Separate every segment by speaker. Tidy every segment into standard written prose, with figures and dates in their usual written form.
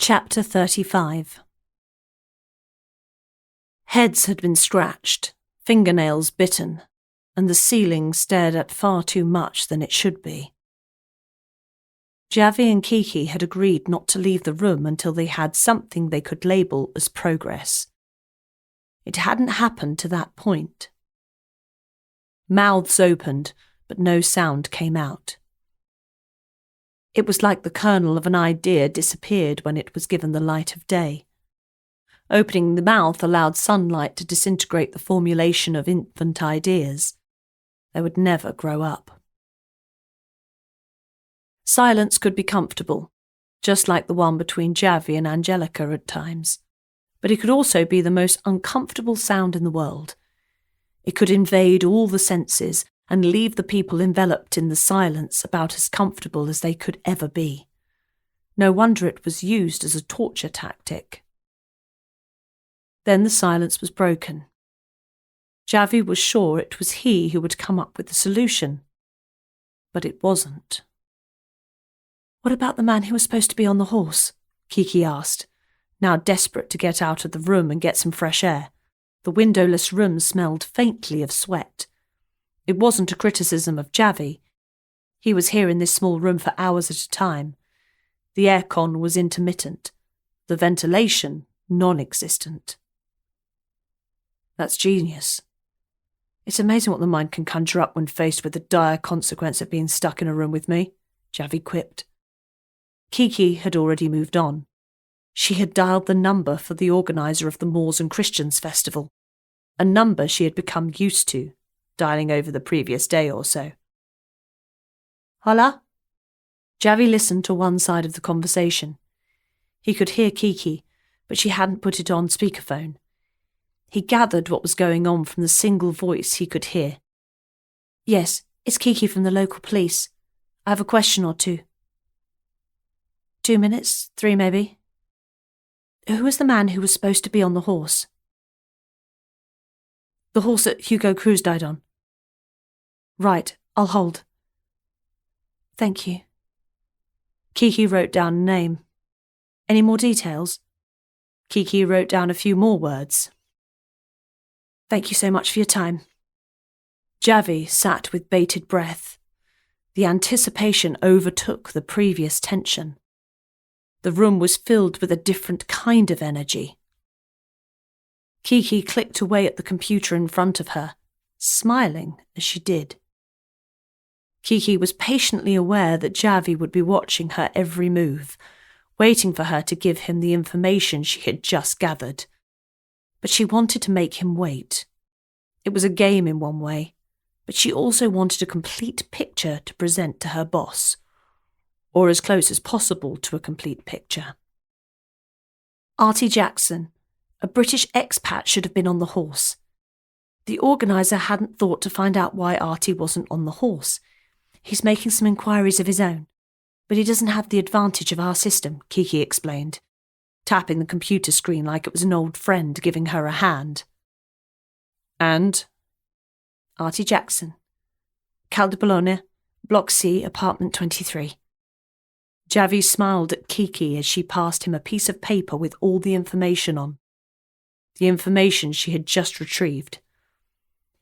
Speaker 1: Chapter 35. Heads had been scratched, fingernails bitten, and the ceiling stared at far too much than it should be. Javea and Kiki had agreed not to leave the room until they had something they could label as progress. It hadn't happened to that point. Mouths opened, but no sound came out. It was like the kernel of an idea disappeared when it was given the light of day. Opening the mouth allowed sunlight to disintegrate the formulation of infant ideas. They would never grow up. Silence could be comfortable, just like the one between Javea and Angelica at times, but it could also be the most uncomfortable sound in the world. It could invade all the senses and leave the people enveloped in the silence about as comfortable as they could ever be. No wonder it was used as a torture tactic. Then the silence was broken. Javea was sure it was he who would come up with the solution, but it wasn't. "What about the man who was supposed to be on the horse?" Kiki asked, now desperate to get out of the room and get some fresh air. The windowless room smelled faintly of sweat. It wasn't a criticism of Javea. He was here in this small room for hours at a time. The aircon was intermittent, the ventilation non-existent. "That's genius. It's amazing what the mind can conjure up when faced with the dire consequence of being stuck in a room with me," Javea quipped. Kiki had already moved on. She had dialed the number for the organiser of the Moors and Christians Festival, a number she had become used to, dialing over the previous day or so. "Hola?" Javea listened to one side of the conversation. He could hear Kiki, but she hadn't put it on speakerphone. He gathered what was going on from the single voice he could hear. "Yes, it's Kiki from the local police. I have a question or two." 2 minutes, 3 maybe. "Who was the man who was supposed to be on the horse?" "The horse that Hugo Cruz died on." "Right, I'll hold." "Thank you." Kiki wrote down a name. "Any more details?" Kiki wrote down a few more words. "Thank you so much for your time." Javea sat with bated breath. The anticipation overtook the previous tension. The room was filled with a different kind of energy. Kiki clicked away at the computer in front of her, smiling as she did. Kiki was patiently aware that Javea would be watching her every move, waiting for her to give him the information she had just gathered. But she wanted to make him wait. It was a game in one way, but she also wanted a complete picture to present to her boss, or as close as possible to a complete picture. Artie Jackson, a British expat, should have been on the horse. The organiser hadn't thought to find out why Artie wasn't on the horse. "He's making some inquiries of his own, but he doesn't have the advantage of our system," Kiki explained, tapping the computer screen like it was an old friend giving her a hand. "And?" "Artie Jackson. Cal de Bologna, Block C, Apartment 23. Javea smiled at Kiki as she passed him a piece of paper with all the information on. The information she had just retrieved.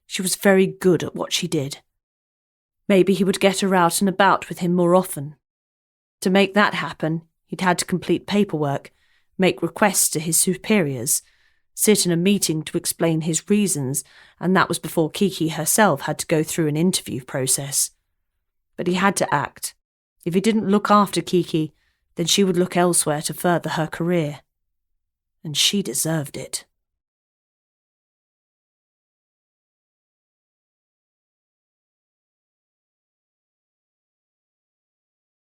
Speaker 1: She was very good at what she did. Maybe he would get her out and about with him more often. To make that happen, he'd had to complete paperwork, make requests to his superiors, sit in a meeting to explain his reasons, and that was before Kiki herself had to go through an interview process. But he had to act. If he didn't look after Kiki, then she would look elsewhere to further her career. And she deserved it.